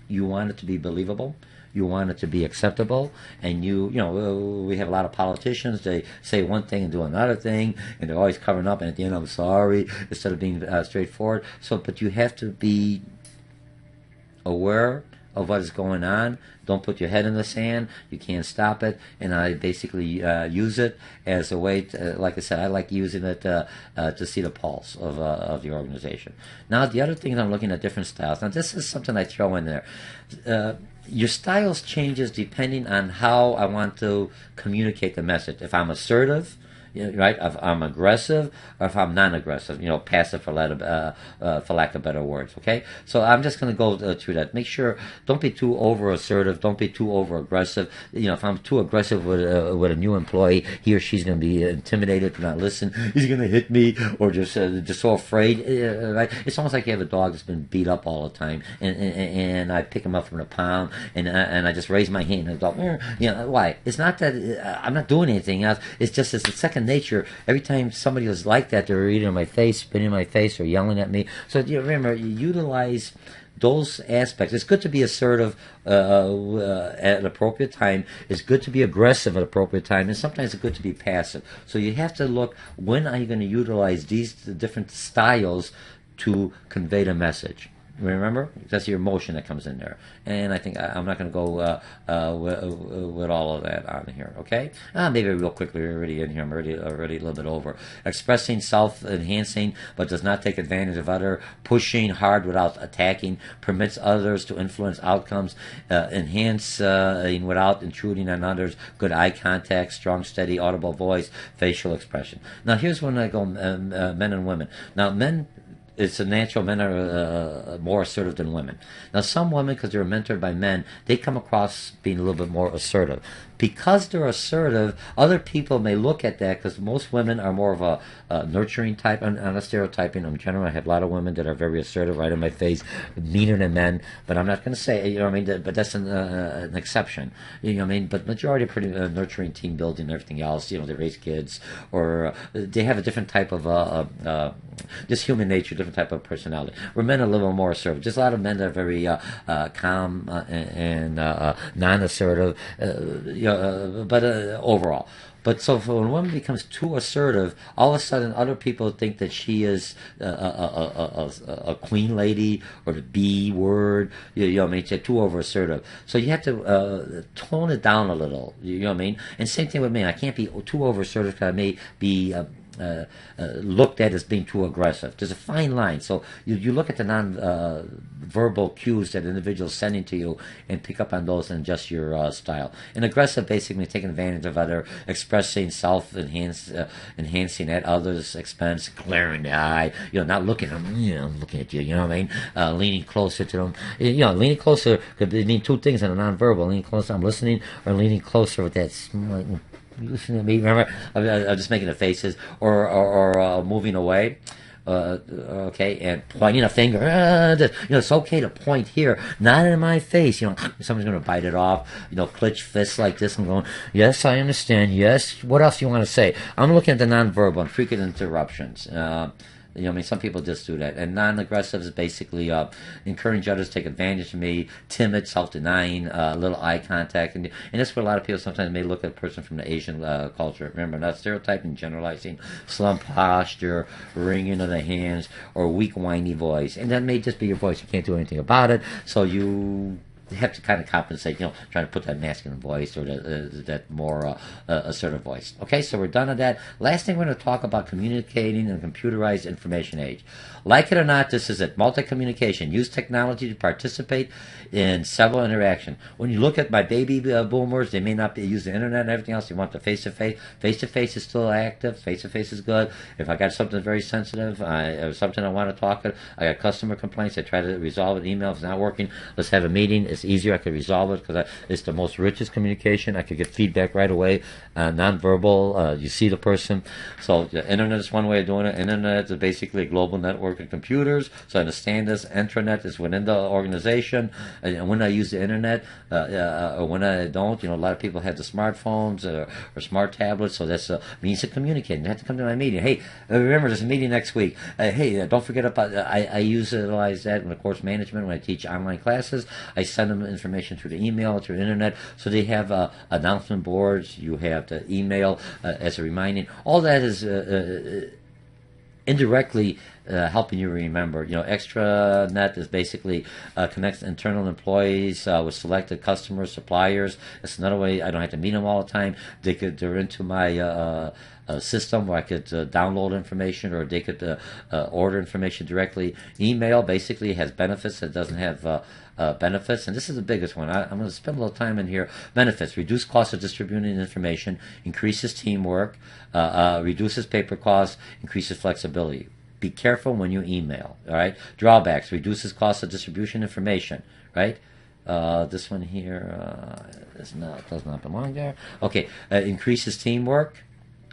you want it to be believable. You want it to be acceptable. And we have a lot of politicians. They say one thing and do another thing, and they're always covering up. And at the end, I'm sorry, instead of being straightforward. But you have to be aware of what is going on. Don't put your head in the sand. You can't stop it. And I basically use it as a way to, like I said, I like using it to see the pulse of the organization. Now, the other thing is I'm looking at different styles. Now, this is something I throw in there. Your styles changes depending on how I want to communicate the message. If I'm assertive, right? If I'm aggressive or if I'm non-aggressive, passive for lack of better words. Okay, so I'm just going to go through that. Make sure don't be too over assertive, don't be too over aggressive. If I'm too aggressive with a new employee, he or she's going to be intimidated to not listen. He's going to hit me, or just so afraid. Right? It's almost like you have a dog that's been beat up all the time, and I pick him up from the pound, and I just raise my hand and go, why? It's not that I'm not doing anything else. It's just it's a second nature. Every time somebody is like that, they're eating in my face, spitting in my face, or yelling at me. So remember, you utilize those aspects. It's good to be assertive at an appropriate time. It's good to be aggressive at appropriate time, and sometimes it's good to be passive. So you have to look, when are you going to utilize these different styles to convey the message? Remember, that's your emotion that comes in there, and I think I'm not going to go with all of that on here. Okay, maybe real quickly. We're already in here. I'm already a little bit over. Expressing self-enhancing, but does not take advantage of other. Pushing hard without attacking. Permits others to influence outcomes. Enhancing without intruding on others. Good eye contact. Strong, steady, audible voice. Facial expression. Now here's when I go men and women. Now men. It's a natural. Men are more assertive than women. Now, some women, because they're mentored by men, they come across being a little bit more assertive. Because they're assertive, other people may look at that, because most women are more of a nurturing type. I'm not stereotyping. In general, I have a lot of women that are very assertive, right in my face, meaner than men. But I'm not going to say, but that's an exception. But majority are pretty nurturing, team building, and everything else. They raise kids, or they have a different type of just human nature, different type of personality. Where men are a little more assertive. Just a lot of men that are very calm and non-assertive. But overall. But so when a woman becomes too assertive, all of a sudden other people think that she is a queen lady, or the B word. She's too over assertive. So you have to tone it down a little. And same thing with me. I can't be too over assertive, because I may be looked at as being too aggressive. There's a fine line. So you look at the non-verbal cues that individuals sending to you and pick up on those and adjust your style. And aggressive, basically taking advantage of other, expressing enhancing at others' expense, glaring the eye, not looking at them, looking at you, leaning closer to them. Leaning closer could mean two things in a non-verbal. Leaning closer, I'm listening, or leaning closer with that smile. You listen to me. Remember, I'm just making the faces, or moving away. Okay, and pointing a finger. It's okay to point here, not in my face. Someone's going to bite it off. Clench fists like this and going, yes, I understand. Yes, what else do you want to say? I'm looking at the nonverbal and frequent interruptions. Some people just do that. And non-aggressive is basically encouraging others to take advantage of me, timid, self-denying, little eye contact. And that's where a lot of people sometimes may look at a person from the Asian culture. Remember, not stereotyping, generalizing, slump posture, wringing of the hands, or weak, whiny voice. And that may just be your voice. You can't do anything about it. So you have to kind of compensate, trying to put that masculine voice, or that more assertive voice. Okay, so we're done with that. Last thing we're going to talk about, communicating in a computerized information age. Like it or not, this is it. Multi-communication. Use technology to participate in several interactions. When you look at my baby boomers, they may not use the internet and everything else. They want the face-to-face. Face-to-face is still active. Face-to-face is good. If I got something very sensitive, or something I want to talk about, I got customer complaints, I try to resolve it. Email, if it's not working, let's have a meeting. It's easier. I could resolve it, because it's the most richest communication. I could get feedback right away. Non-verbal, you see the person. So the internet is one way of doing it. Internet is basically a global network of computers. So I understand this. Intranet is within the organization. And when I use the internet, or when I don't, a lot of people have the smartphones or smart tablets. So that's a means of communicating. They have to come to my meeting. Hey, remember, there's a meeting next week. Hey, don't forget about. I utilize that in the course management when I teach online classes. I send them information through the email, through the internet. So they have announcement boards. You have the email as a reminding. All that is indirectly helping you remember. Extranet is basically connects internal employees with selected customers, suppliers. It's another way I don't have to meet them all the time. They're into my a system where I could download information, or they could order information directly. Email basically has benefits. It doesn't have benefits, and this is the biggest one. I'm going to spend a little time in here. Benefits: reduce cost of distributing information, increases teamwork, reduces paper costs, increases flexibility. Be careful when you email. All right. Drawbacks: reduces cost of distribution information. Right. This one here does not belong there. Okay. Increases teamwork.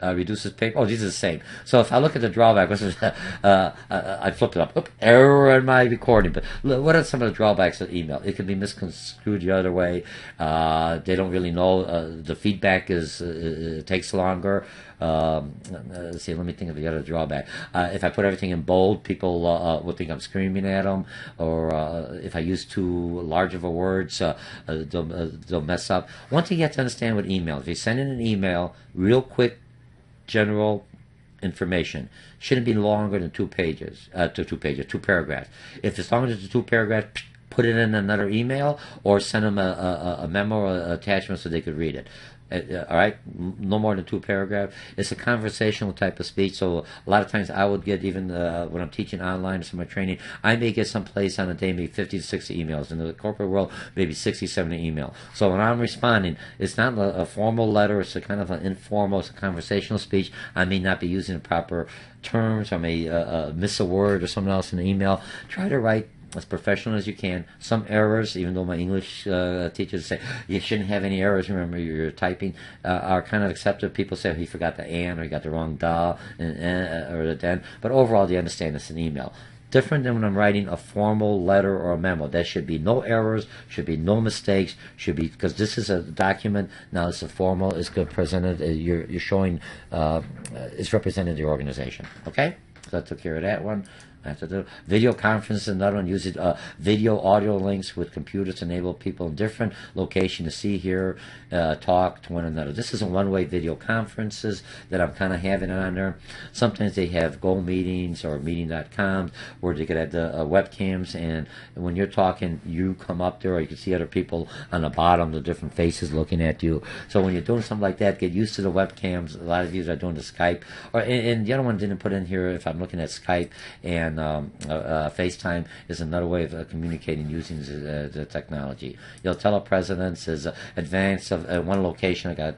Reduces paper. Oh, these are the same. So if I look at the drawback, I flipped it up. Oop, error in my recording. But what are some of the drawbacks of email? It can be misconstrued the other way. They don't really know. The feedback it takes longer. Let's see. Let me think of the other drawback. If I put everything in bold, people will think I'm screaming at them. Or if I use too large of a words, they'll mess up. One thing you have to understand with email: if you send in an email, real quick, general information shouldn't be longer than 2 pages, 2 paragraphs. If it's longer than 2 paragraphs, put it in another email, or send them a memo or an attachment so they could read it. All right, no more than 2 paragraphs. It's a conversational type of speech, so a lot of times I would get, even when I'm teaching online or some of my training, I may get someplace on a day maybe 50 to 60 emails. In the corporate world, maybe 60, 70 emails. So when I'm responding, it's not a formal letter. It's a kind of an informal, it's a conversational speech. I may not be using the proper terms. I may miss a word or something else in the email. Try to write as professional as you can. Some errors, even though my English teachers say you shouldn't have any errors, remember you're typing, are kind of accepted. People say he forgot the and, or he got the wrong da, or the den, but overall they understand it's an email. Different than when I'm writing a formal letter or a memo. There should be no errors, should be no mistakes, because this is a document. Now it's a formal, it's presented, you're showing, it's representing the organization. Okay? So I took care of that one. I have to do video conference, another one. Use video audio links with computers to enable people in different locations to see, hear, talk to one another. This is a one-way video conferences that I'm kind of having on there. Sometimes they have Go Meetings or Meeting.com where they could have the webcams, and when you're talking, you come up there, or you can see other people on the bottom, the different faces looking at you. So when you're doing something like that, get used to the webcams. A lot of you are doing the Skype, and the other one didn't put in here. If I'm looking at Skype and FaceTime is another way of communicating using the technology. Telepresence is advanced of one location. I got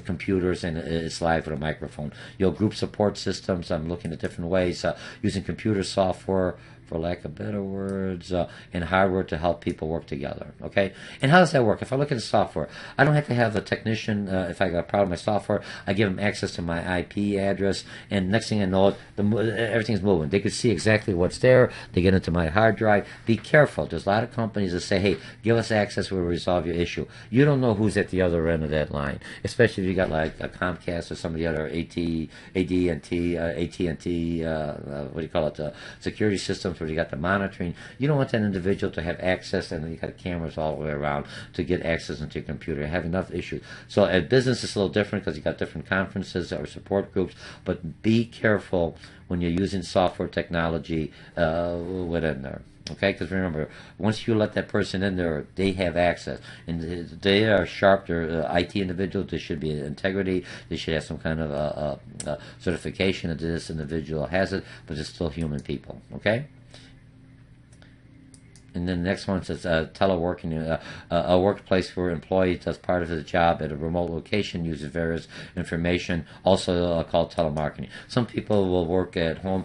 computers, and it's live with a microphone. Group support systems. I'm looking at different ways using computer software, for lack of better words, and hardware to help people work together. Okay? And how does that work? If I look at the software, I don't have to have a technician. If I got a problem with my software, I give them access to my IP address, and next thing I know, everything's moving. They can see exactly what's there. They get into my hard drive. Be careful. There's a lot of companies that say, hey, give us access, we'll resolve your issue. You don't know who's at the other end of that line, especially if you got like a Comcast or some of the other AT&T, what do you call it, security systems, where you got the monitoring. You don't want that individual to have access, and you got cameras all the way around to get access into your computer. You have enough issues. So at business, it's a little different because you got different conferences or support groups. But be careful when you're using software technology within there. Okay, because remember, once you let that person in there, they have access, and they are sharp. They're IT individuals. There should be integrity. They should have some kind of certification that this individual has it, but it's still human people. Okay. And then the next one says teleworking, a workplace where employee does part of his job at a remote location, uses various information, also called telemarketing. Some people will work at home,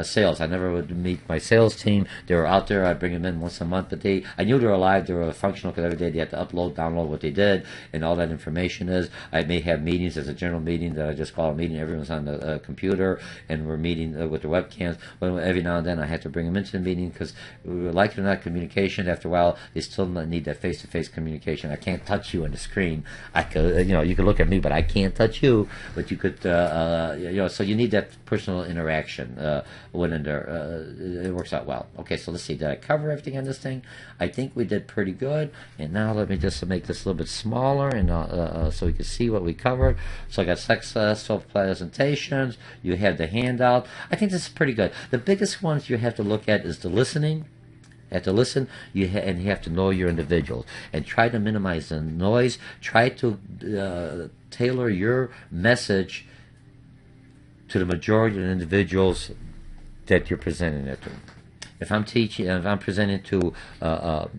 sales. I never would meet my sales team. They were out there. I'd bring them in once a month, but I knew they were alive. They were functional because every day they had to upload, download what they did, and all that information is. I may have meetings as a general meeting that I just call a meeting. Everyone's on the computer, and we're meeting with the webcams. But every now and then I had to bring them into the meeting because, like it or not, communication, after a while, they still need that face-to-face communication. I can't touch you on the screen. I could, you could look at me, but I can't touch you. But you could, so you need that personal interaction within there. It works out well. Okay, so let's see. Did I cover everything on this thing? I think we did pretty good. And now let me just make this a little bit smaller, and so we can see what we covered. So I got successful presentations. You have the handout. I think this is pretty good. The biggest ones you have to look at is the listening. You have to listen, and you have to know your individuals, and try to minimize the noise. Try to tailor your message to the majority of the individuals that you're presenting it to. If I'm teaching, if I'm presenting to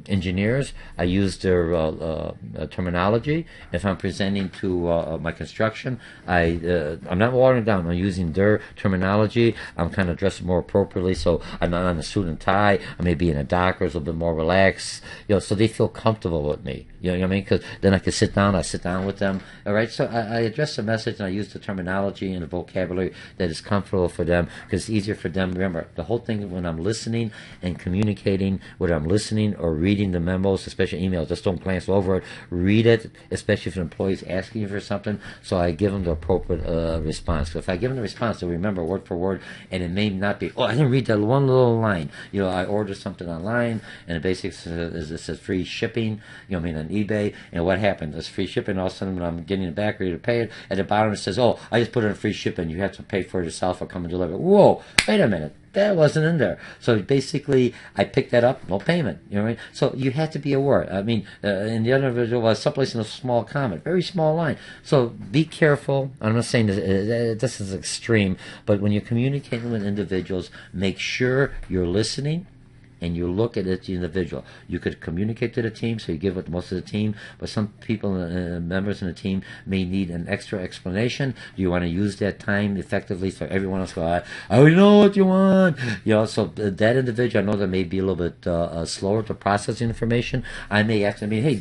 engineers, I use their terminology. If I'm presenting to my construction, I'm not watering down. I'm using their terminology. I'm kind of dressed more appropriately, so I'm not on a suit and tie. I may be in a Dockers, a little bit more relaxed, so they feel comfortable with me. You know what I mean? Because then I can sit down. I sit down with them. All right. So I address the message and I use the terminology and the vocabulary that is comfortable for them, because it's easier for them. Remember, the whole thing when I'm listening and communicating, whether I'm listening or reading the memos, especially emails, just don't glance over it. Read it, especially if an employee is asking you for something. So I give them the appropriate response. So if I give them the response, they'll remember word for word, and it may not be, I didn't read that one little line. I ordered something online, and it basically says free shipping. On eBay, and what happened? It's free shipping. All of a sudden, when I'm getting it back, ready to pay it, at the bottom it says, I just put it in free shipping. You have to pay for it yourself or come and deliver it. Whoa, wait a minute. That wasn't in there. So basically, I picked that up, no payment. You know what I mean? So you have to be aware. I mean, in the other individual was someplace in a small comment, very small line. So be careful. I'm not saying this is extreme, but when you're communicating with individuals, make sure you're listening and you look at it, the individual. You could communicate to the team, so you give it to most of the team, but some people, members in the team, may need an extra explanation. Do you want to use that time effectively so everyone else go, I already know what you want? So that individual, I know that may be a little bit slower to process information. I may ask them, hey,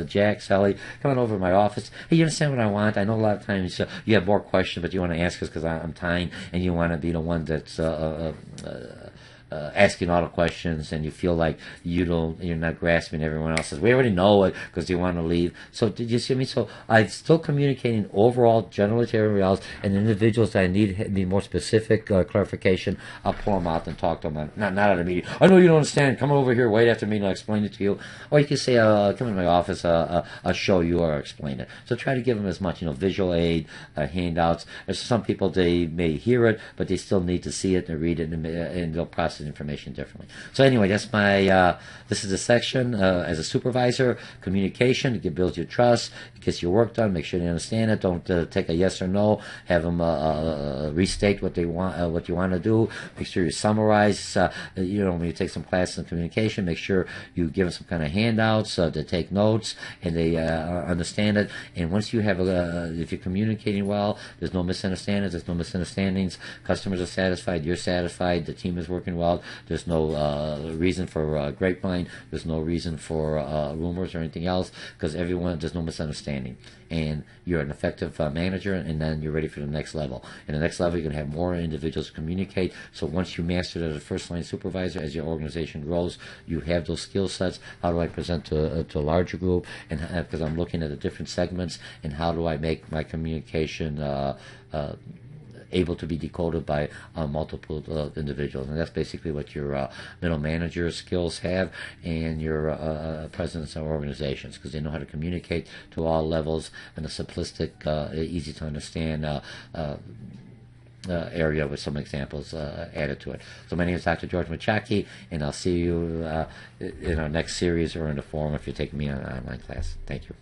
Jack, Sally, come on over to my office. Hey, you understand what I want? I know a lot of times you have more questions, but you want to ask us because I'm tying, and you want to be the one that's asking all the questions, and you feel like you're not grasping everyone else's. We already know it because you want to leave. So did you see me? So I'm still communicating overall general areas, and individuals that I need more specific clarification, I'll pull them out and talk to them. Not at a meeting. I know you don't understand. Come over here. Wait after the meeting. I'll explain it to you. Or you can say, come in my office. I'll show you or explain it. So try to give them as much, visual aid, handouts. There's some people, they may hear it, but they still need to see it and read it, and they'll process information differently. So anyway, that's my this is a section as a supervisor, communication. It builds your trust, it gets your work done. Make sure they understand it. Don't take a yes or no. Have them restate what they want, what you want to do. Make sure you summarize. When you take some classes in communication, make sure you give them some kind of handouts to take notes, and they understand it. And once you have if you're communicating well, there's no misunderstandings. There's no misunderstandings. Customers are satisfied. You're satisfied. The team is working well. There's no reason for grapevine. There's no reason for rumors or anything else, because there's no misunderstanding. And you're an effective manager, and then you're ready for the next level. In the next level, you're going to have more individuals communicate. So once you master it as a first-line supervisor, as your organization grows, you have those skill sets. How do I present to a larger group? And because I'm looking at the different segments, and how do I make my communication able to be decoded by multiple individuals. And that's basically what your middle manager skills have, and your presidents of organizations, because they know how to communicate to all levels in a simplistic, easy to understand area with some examples added to it. So my name is Dr. George Mochocki, and I'll see you in our next series or in the forum if you're taking me on an online class. Thank you.